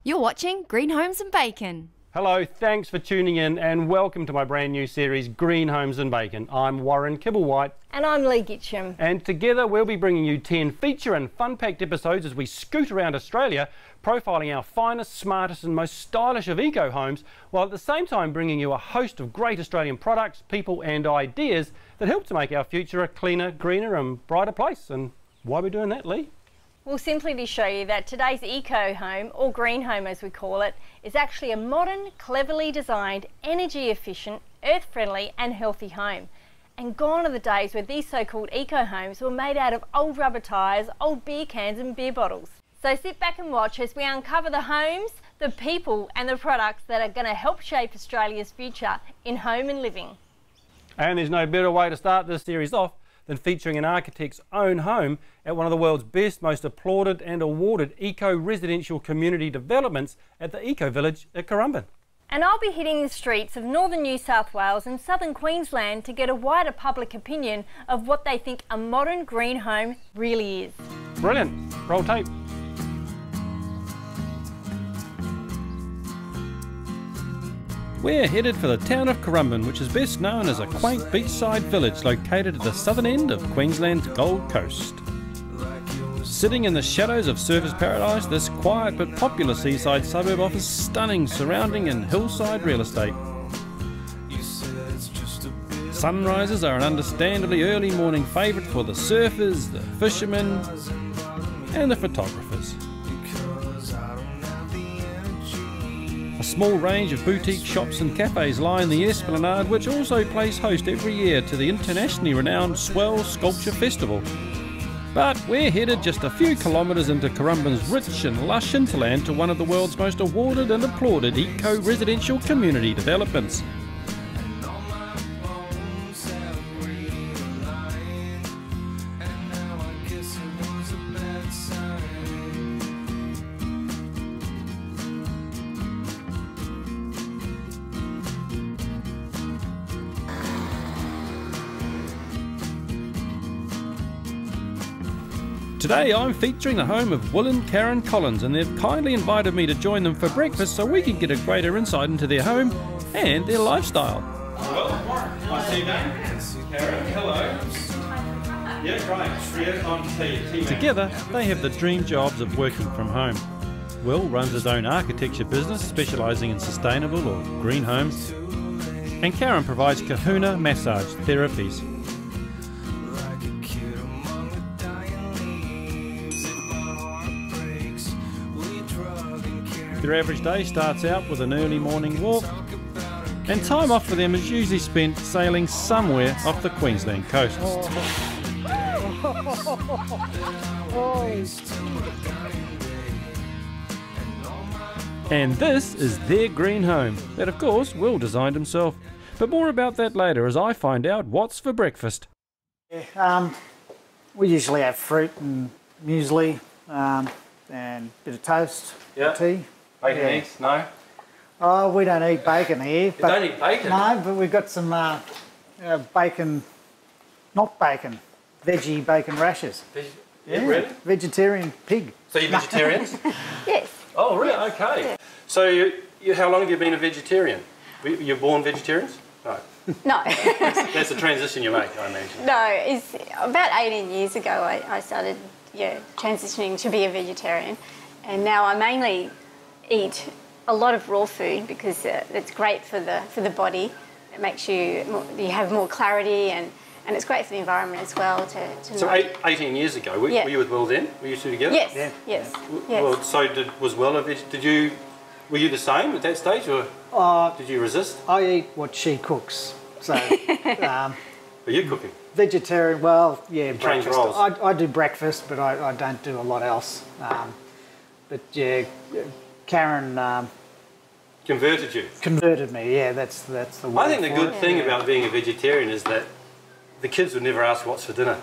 You're watching Green Homes and Bacon. Hello, thanks for tuning in and welcome to my brand new series, Green Homes and Bacon. I'm Warren Kibblewhite. And I'm Lee Gitcham. And together we'll be bringing you 10 feature and fun-packed episodes as we scoot around Australia, profiling our finest, smartest and most stylish of eco homes, while at the same time bringing you a host of great Australian products, people and ideas that help to make our future a cleaner, greener and brighter place. And why are we doing that, Lee? Well, simply to show you that today's eco home, or green home as we call it, is actually a modern, cleverly designed, energy efficient, earth friendly and healthy home. And gone are the days where these so-called eco homes were made out of old rubber tyres, old beer cans and beer bottles. So sit back and watch as we uncover the homes, the people and the products that are going to help shape Australia's future in home and living. And there's no better way to start this series off than featuring an architect's own home at one of the world's best, most applauded and awarded eco-residential community developments at the Eco Village at Currumbin. And I'll be hitting the streets of northern New South Wales and southern Queensland to get a wider public opinion of what they think a modern green home really is. Brilliant. Roll tape. We're headed for the town of Currumbin, which is best known as a quaint beachside village located at the southern end of Queensland's Gold Coast. Sitting in the shadows of surfers' paradise, this quiet but popular seaside suburb offers stunning surrounding and hillside real estate. Sunrises are an understandably early morning favourite for the surfers, the fishermen and the photographers. A small range of boutique shops and cafes line the Esplanade, which also plays host every year to the internationally renowned Swell Sculpture Festival. But we're headed just a few kilometres into Currumbin's rich and lush hinterland to one of the world's most awarded and applauded eco-residential community developments. Today I'm featuring the home of Will and Karen Collins, and they've kindly invited me to join them for breakfast so we can get a greater insight into their home and their lifestyle. Well, nice to see you, Karen. Hello. Yeah, great. Together they have the dream jobs of working from home. Will runs his own architecture business specialising in sustainable or green homes, and Karen provides kahuna massage therapies. Their average day starts out with an early morning walk, and time off for them is usually spent sailing somewhere off the Queensland coast. And this is their green home, that of course Will designed himself. But more about that later as I find out what's for breakfast. We usually have fruit and muesli and a bit of toast, tea. Bacon, eggs? No? Oh, we don't eat bacon here. You don't eat bacon? No, but we've got some bacon, not bacon, veggie bacon rashers. Yeah, really? Vegetarian pig. So you're vegetarians? Yes. Oh, really? Yes. Okay. Yes. So how long have you been a vegetarian? You're born vegetarians? No. No. That's the transition you make, I imagine. No, it's about 18 years ago I started transitioning to be a vegetarian, and now I mainly eat a lot of raw food because it's great for the body. It makes you have more clarity, and it's great for the environment as well. So 18 years ago, were you with Will then? Were you two together? Yes. Yeah. Yes. Well, so was Will a vegetarian? Were you the same at that stage, or did you resist? I eat what she cooks. So, Are you cooking? Vegetarian, well, yeah, breakfast. Roles. I do breakfast, but I don't do a lot else. But yeah, Karen Converted you? Converted me, yeah, that's the word. I think the good thing about being a vegetarian is that the kids would never ask what's for dinner.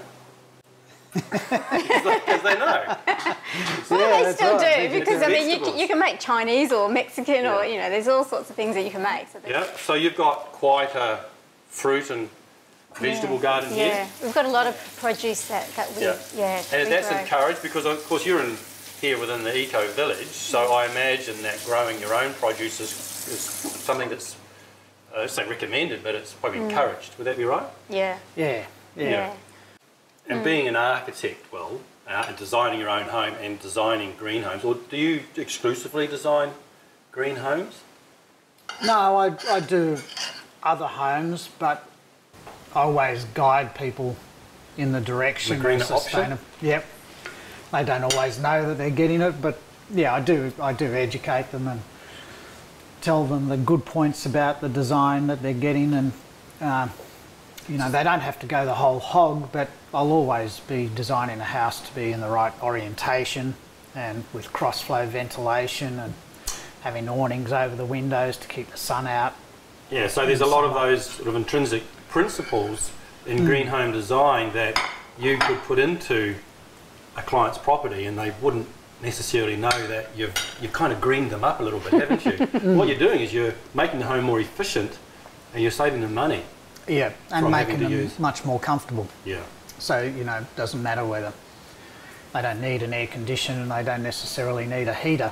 Because they know. Well, they still do, because I mean, you can make Chinese or Mexican or, you know, there's all sorts of things that you can make. So so you've got quite a fruit and vegetable garden here? Yeah, we've got a lot of produce that we, and that's encouraged because, of course, you're in here within the eco village, so I imagine that growing your own produce is something that's, say recommended, but it's probably encouraged. Would that be right? Yeah. Yeah. And being an architect, well, and designing your own home and designing green homes, or do you exclusively design green homes? No, I do other homes, but I always guide people in the direction The greener of sustainable. Yep. They don't always know that they're getting it, but yeah, I do educate them and tell them the good points about the design that they're getting, and you know, they don't have to go the whole hog, but I'll always be designing a house to be in the right orientation and with cross-flow ventilation and having awnings over the windows to keep the sun out. Yeah, so there's a lot of those sort of intrinsic principles in green home design that you could put into a client's property and they wouldn't necessarily know that you've kind of greened them up a little bit, haven't you? What you're doing is you're making the home more efficient and you're saving them money. Yeah, and making them much more comfortable. Yeah. So, you know, it doesn't matter whether they don't need an air conditioner and they don't necessarily need a heater.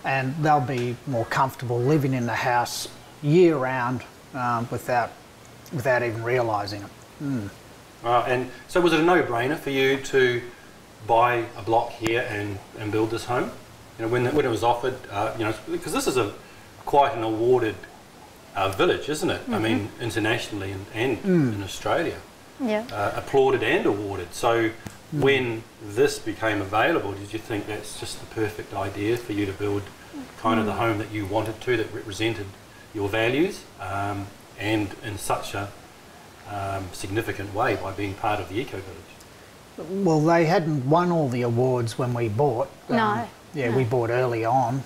And they'll be more comfortable living in the house year round without even realising it. And so was it a no-brainer for you to buy a block here and build this home? You know, when it was offered, you know, because this is quite an awarded village, isn't it? I mean, internationally and in Australia. Yeah. Applauded and awarded. So when this became available, did you think that's just the perfect idea for you to build kind of the home that you wanted to, that represented your values, and in such a significant way by being part of the eco village? Well, they hadn't won all the awards when we bought. No. Yeah, we bought early on.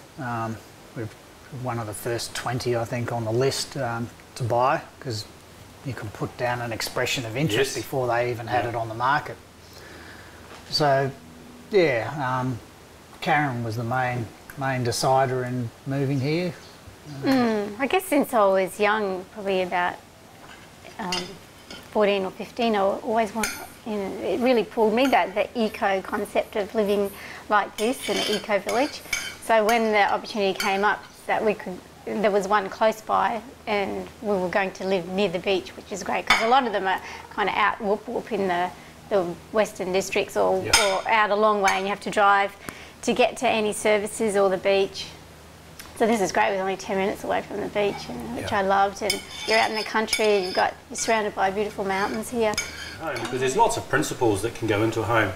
We're one of the first 20, I think, on the list to buy, because you can put down an expression of interest before they even had it on the market. So, yeah, Karen was the main decider in moving here. I guess since I was young, probably about 14 or 15, I always it really pulled me, the eco concept of living like this in an eco village. So when the opportunity came up that there was one close by and we were going to live near the beach, which is great because a lot of them are kind of out whoop in the western districts or out a long way, and you have to drive to get to any services or the beach. So this is great. It was only 10 minutes away from the beach, which I loved. And you're out in the country, you're surrounded by beautiful mountains here. Because there's lots of principles that can go into a home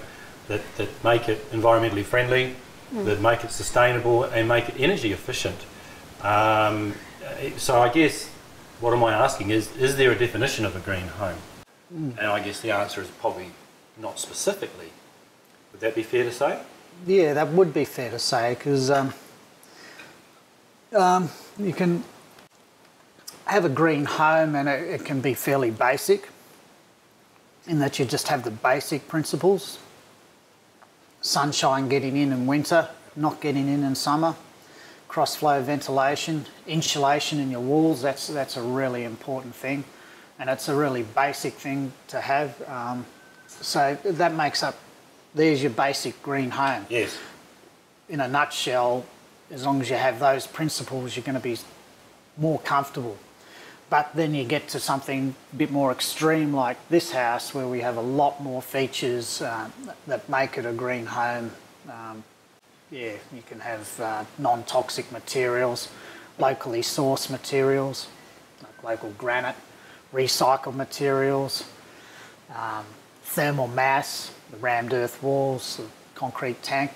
that make it environmentally friendly, that make it sustainable and make it energy efficient. So I guess what am I asking is there a definition of a green home? And I guess the answer is probably not specifically. Would that be fair to say? Yeah, that would be fair to say, because you can have a green home and it can be fairly basic in that you just have the basic principles. Sunshine getting in winter, not getting in summer. Cross-flow ventilation, insulation in your walls, that's a really important thing. And it's a really basic thing to have. So that makes up, there's your basic green home. Yes. In a nutshell, as long as you have those principles, you're going to be more comfortable. But then you get to something a bit more extreme like this house, where we have a lot more features that make it a green home. Yeah, you can have non-toxic materials, locally sourced materials, like local granite, recycled materials, thermal mass, the rammed earth walls, the concrete tank.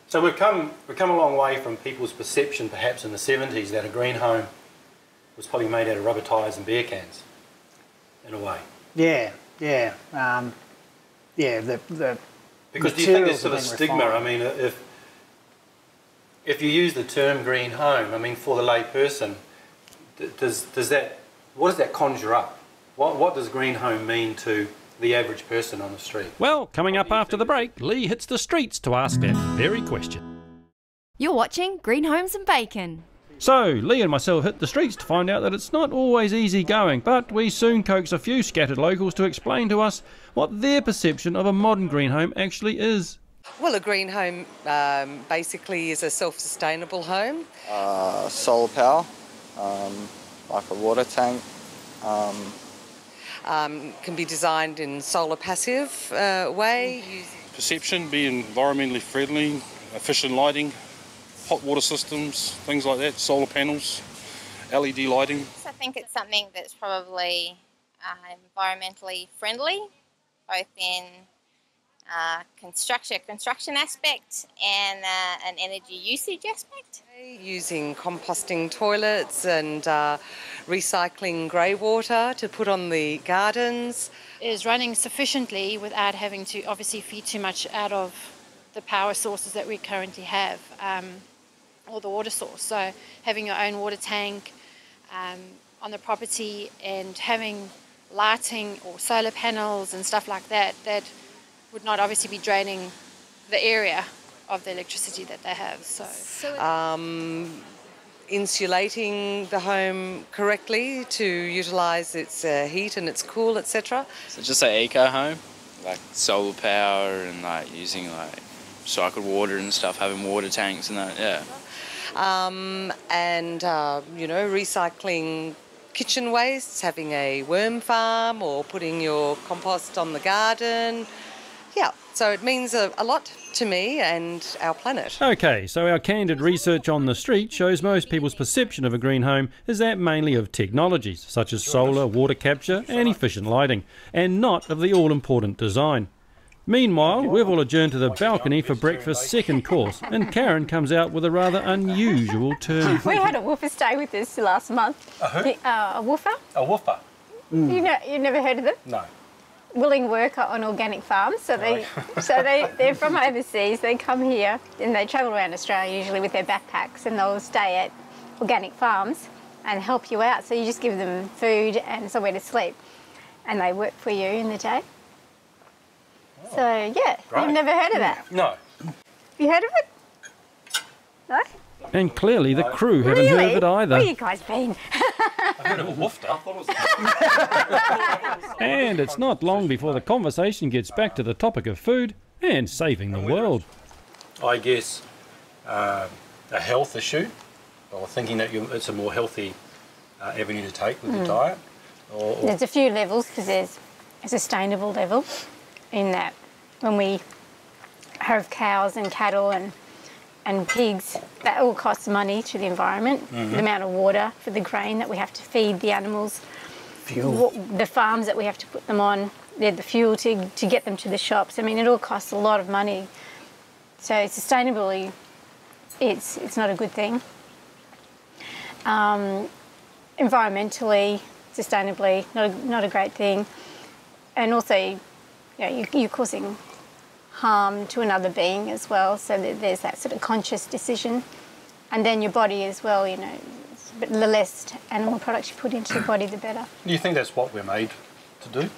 So we've come a long way from people's perception, perhaps in the 70s, that a green home was probably made out of rubber tyres and beer cans, in a way. Yeah. Because do you think there's sort of stigma? I mean, if you use the term green home, I mean, for the lay person, what does that conjure up? What does green home mean to the average person on the street? Well, coming up after the break, Lee hits the streets to ask that very question. You're watching Green Homes and Bacon. So, Lee and myself hit the streets to find out that it's not always easy going, but we soon coax a few scattered locals to explain to us what their perception of a modern green home actually is. Well, a green home basically is a self-sustainable home. Solar power, like a water tank. Can be designed in solar passive way. Perception, be environmentally friendly, efficient lighting, hot water systems, things like that, solar panels, LED lighting. I think it's something that's probably environmentally friendly, both in construction aspect and an energy usage aspect. Using composting toilets and recycling grey water to put on the gardens. Is running sufficiently without having to obviously feed too much out of the power sources that we currently have, or the water source. So having your own water tank on the property and having lighting or solar panels and stuff like that, that would not obviously be draining the area of the electricity that they have. So insulating the home correctly to utilise its heat and its cool, etc. So just an eco home, like solar power and like using like recycled water and stuff, having water tanks and that, yeah. You know, recycling kitchen wastes, having a worm farm or putting your compost on the garden. Yeah, so it means a lot to me and our planet. Okay, so our candid research on the street shows most people's perception of a green home is that mainly of technologies, such as solar, water capture and efficient lighting, and not of the all-important design. Meanwhile, we've all adjourned to the balcony for breakfast's second course, and Karen comes out with a rather unusual term. We had a woofer stay with us last month. A who? A woofer. A woofer? You've never heard of them? No. Willing worker on organic farms. So they're from overseas. They come here and they travel around Australia usually with their backpacks, and they'll stay at organic farms and help you out. So you just give them food and somewhere to sleep, and they work for you in the day. So yeah, Great. You've never heard of that? No. Have you heard of it? No? And clearly the crew haven't Really? heard of it either. Where you guys been? I've heard of a woofter. And it's not long before the conversation gets back to the topic of food and saving the world. I guess a health issue, or thinking that it's a more healthy avenue to take with your diet. Or There's a few levels, because there's a sustainable level in that when we have cows and cattle and pigs, that all costs money to the environment. The amount of water for the grain that we have to feed the animals, Fuel. the farms that we have to put them on, the fuel to get them to the shops. I mean, it all costs a lot of money. So sustainably, it's not a good thing. Environmentally, sustainably, not a great thing. And also, you're causing harm to another being as well, so there's that sort of conscious decision. And then your body as well, but the less animal products you put into your body, the better. do you think that's what we're made to do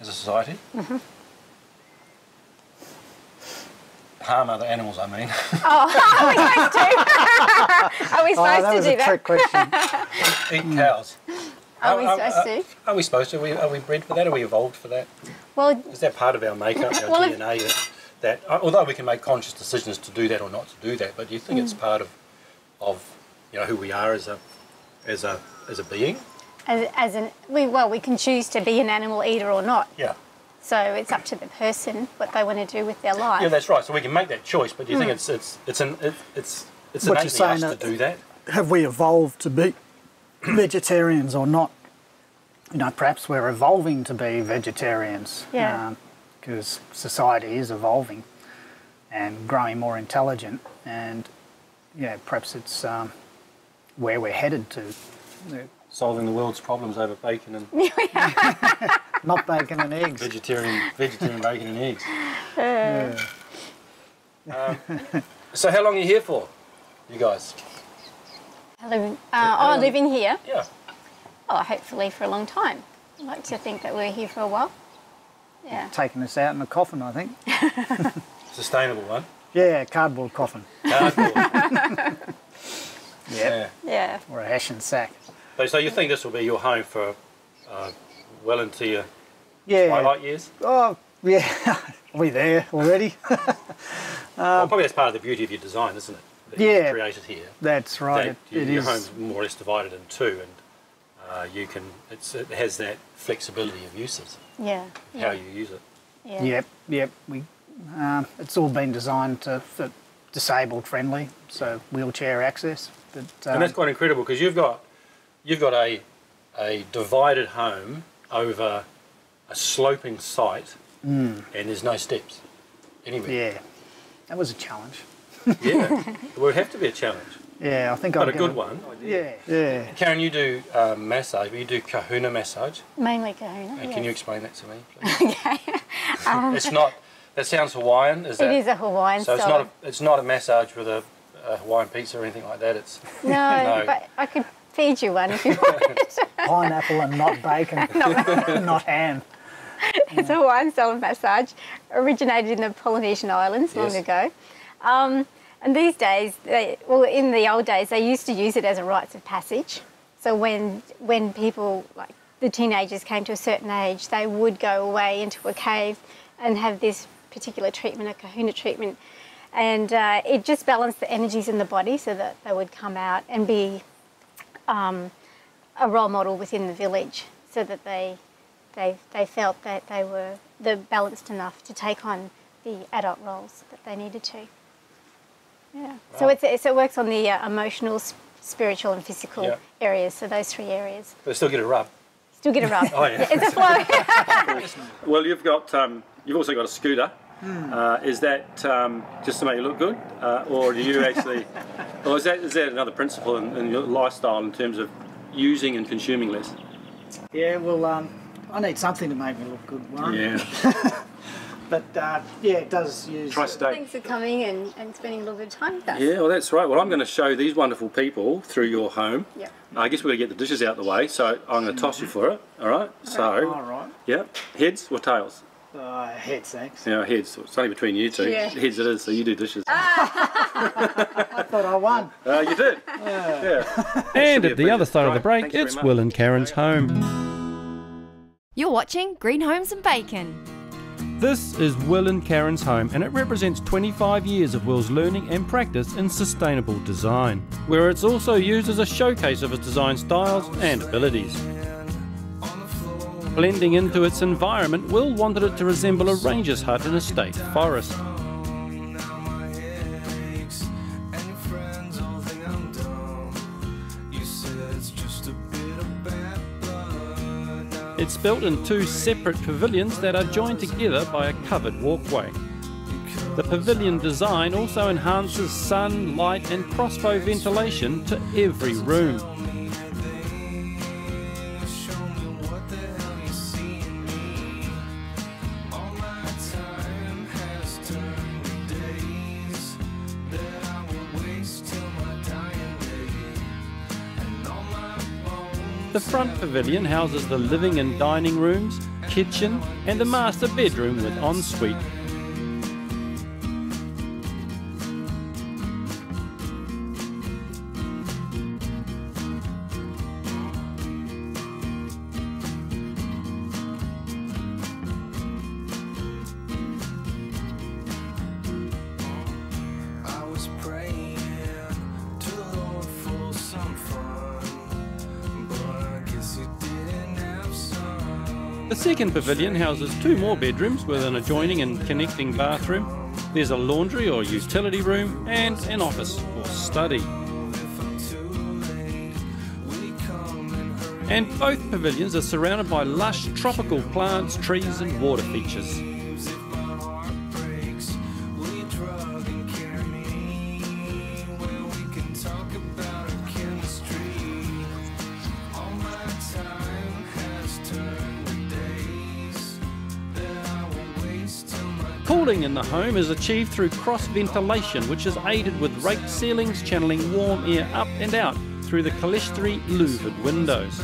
as a society? Harm other animals, I mean. Are we supposed to? Are we supposed that to was do a trick question. Eat cows. Are we supposed to? Are we supposed to? Are we bred for that? Are we evolved for that? Well, Is that part of our makeup, our Well, DNA? That although we can make conscious decisions to do that or not to do that, but do you think it's part of who we are as a being? we can choose to be an animal eater or not. Yeah. So it's up to the person what they want to do with their life. Yeah, that's right. So we can make that choice, but do you think it's innately What you're saying us to do that? Have we evolved to be vegetarians or not? Perhaps we're evolving to be vegetarians. Yeah. Because society is evolving and growing more intelligent, and perhaps it's where we're headed to. Solving the world's problems over bacon and Not bacon and eggs. vegetarian bacon and eggs. Yeah. So how long are you here for, you guys? Living here? Yeah. Oh, hopefully for a long time. I like to think that we're here for a while. Yeah. Taking us out in a coffin, I think. Sustainable one. Yeah, cardboard coffin. Cardboard. Yeah. Or a hessian sack. So you think this will be your home for well into your Yeah. twilight years? Oh, Yeah, are we there already? Well, probably that's part of the beauty of your design, isn't it? That Yeah, you've created here. That's right. Your home's more or less divided in two, and you can. It has that flexibility of uses. Yeah. How you use it. Yeah. Yep. It's all been designed for disabled friendly, so wheelchair access. But, and that's quite incredible because you've got a divided home over a sloping site, and there's no steps anywhere. Yeah, that was a challenge. Yeah, it would have to be a challenge. Yeah, I think But a good one. Yeah. Karen, you do massage, but you do kahuna massage. Mainly kahuna. And yes. can you explain that to me, please? Okay. It's not. That sounds Hawaiian. Is that? It is a Hawaiian So style. it's not a massage with a Hawaiian pizza or anything like that. It's No, but I could feed you one if you wanted. Pineapple and not bacon, not ham. It's a Hawaiian style of massage, originated in the Polynesian Islands long ago. And these days, in the old days, they used to use it as a rites of passage. So when people, like the teenagers, came to a certain age, they would go away into a cave and have this particular treatment, a kahuna treatment. And it just balanced the energies in the body so that they would come out and be a role model within the village, so that they felt that they were balanced enough to take on the adult roles that they needed to. Yeah. Wow. So it works on the emotional, spiritual, and physical areas. So those three areas. But still get a rub. Still get a rub. Oh yeah. It's a flow. Well, you've also got a scooter. Is that just to make you look good, or do you actually, or is that another principle in your lifestyle in terms of using and consuming less? Yeah, well, I need something to make me look good, Warren. Yeah. But it does use. Tri-state. Thanks for coming and spending a little bit of time with us. Yeah, well, that's right. Well, I'm going to show these wonderful people through your home. Yep. I guess we're going to get the dishes out the way, so I'm going to toss you for it. All right. So. All right. Yeah. Heads or tails? Heads, thanks. Yeah, heads. It's only between you two. Yeah. Heads it is. So you do dishes. I thought I won. You did. Yeah. And at the other side of the break, Thanks very it's much. Will and Karen's home. You're watching Green Homes and Bacon. This is Will and Karen's home, and it represents 25 years of Will's learning and practice in sustainable design, where it's also used as a showcase of his design styles and abilities. Blending into its environment, Will wanted it to resemble a ranger's hut in a state forest. It's built in two separate pavilions that are joined together by a covered walkway. The pavilion design also enhances sun, light and crossbow ventilation to every room. The front pavilion houses the living and dining rooms, kitchen and a master bedroom with ensuite. The second pavilion houses two more bedrooms with an adjoining and connecting bathroom. There's a laundry or utility room and an office or study. And both pavilions are surrounded by lush tropical plants, trees and water features. Cooling in the home is achieved through cross ventilation, which is aided with raked ceilings channeling warm air up and out through the clerestory louvered windows.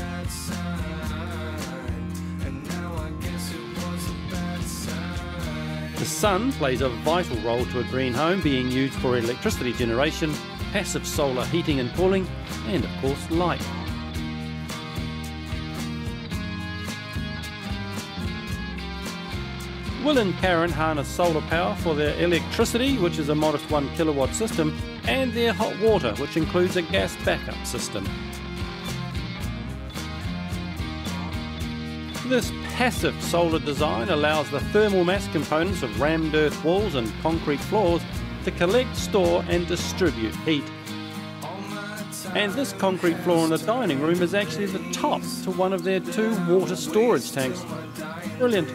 The sun plays a vital role to a green home, being used for electricity generation, passive solar heating and cooling, and of course light. Will and Karen harness solar power for their electricity, which is a modest 1 kilowatt system, and their hot water, which includes a gas backup system. This passive solar design allows the thermal mass components of rammed earth walls and concrete floors to collect, store and distribute heat. And this concrete floor in the dining room is actually the top to one of their 2 water storage tanks. Brilliant.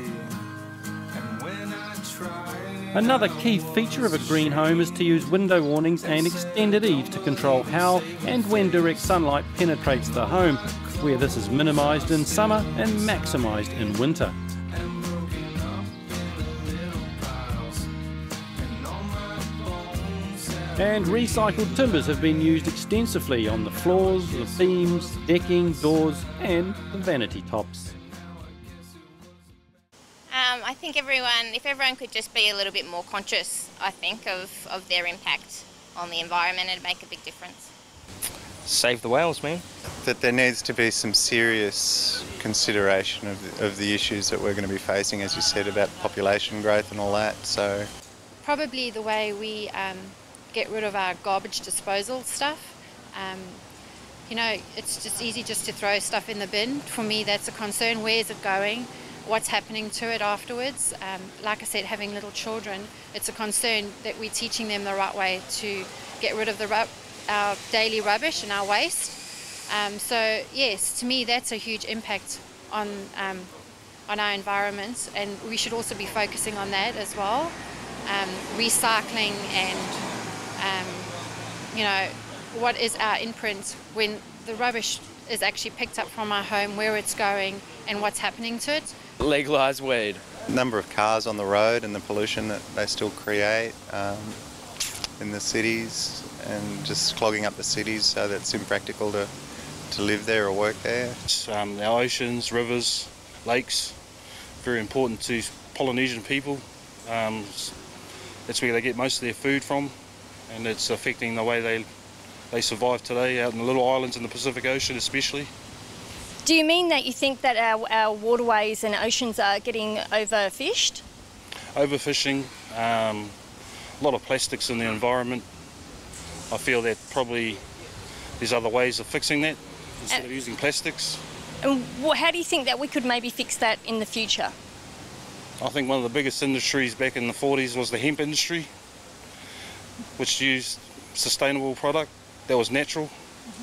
Another key feature of a green home is to use window awnings and extended eaves to control how and when direct sunlight penetrates the home, where this is minimised in summer and maximised in winter. And recycled timbers have been used extensively on the floors, the beams, decking, doors and the vanity tops. I think if everyone could just be a little bit more conscious, I think, of their impact on the environment, it'd make a big difference. Save the whales, man. That there needs to be some serious consideration of the issues that we're going to be facing, as you said, about population growth and all that. So probably the way we get rid of our garbage disposal stuff. You know, it's just easy just to throw stuff in the bin. For me, that's a concern. Where is it going? What's happening to it afterwards? Like I said, having little children, it's a concern that we're teaching them the right way to get rid of our daily rubbish and our waste. So yes, to me that's a huge impact on our environment, and we should also be focusing on that as well. Recycling and you know, what is our imprint when the rubbish is actually picked up from our home, where it's going and what's happening to it. Legalise weed. Number of cars on the road and the pollution that they still create in the cities, and just clogging up the cities so that it's impractical to live there or work there. Our oceans, rivers, lakes, very important to Polynesian people. That's where they get most of their food from, and it's affecting the way they survive today out in the little islands in the Pacific Ocean especially. Do you mean that you think that our waterways and oceans are getting overfished? Overfishing, a lot of plastics in the environment. I feel that probably there's other ways of fixing that instead of using plastics. And how do you think that we could maybe fix that in the future? I think one of the biggest industries back in the 40s was the hemp industry, which used sustainable product that was natural,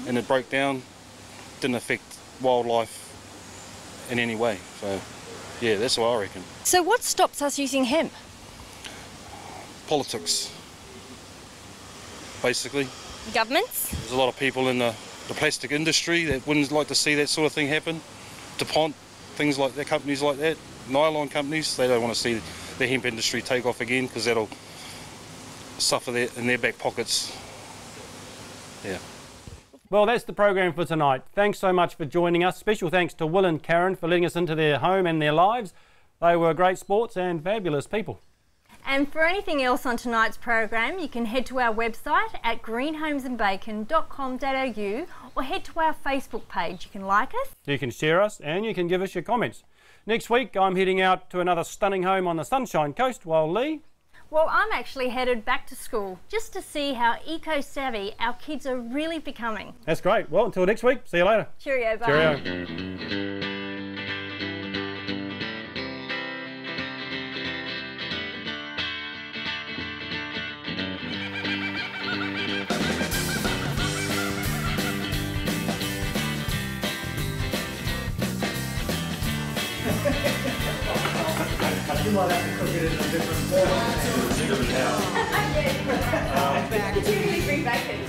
and it broke down, didn't affect wildlife in any way. So yeah, that's what I reckon. So what stops us using hemp? Politics, basically. Governments? There's a lot of people in the plastic industry that wouldn't like to see that sort of thing happen. DuPont, things like that, companies like that, nylon companies, they don't want to see the hemp industry take off again because that'll suffer in their back pockets. Yeah. Well, that's the program for tonight. Thanks so much for joining us. Special thanks to Will and Karen for letting us into their home and their lives. They were great sports and fabulous people. And for anything else on tonight's program, you can head to our website at greenhomesandbacon.com.au or head to our Facebook page. You can like us, you can share us, and you can give us your comments. Next week, I'm heading out to another stunning home on the Sunshine Coast, while Lee... Well, I'm actually headed back to school just to see how eco-savvy our kids are really becoming. That's great. Well, until next week, see you later. Cheerio, bye. Cheerio. You might have to cook it in a different form. Particularly green bacon.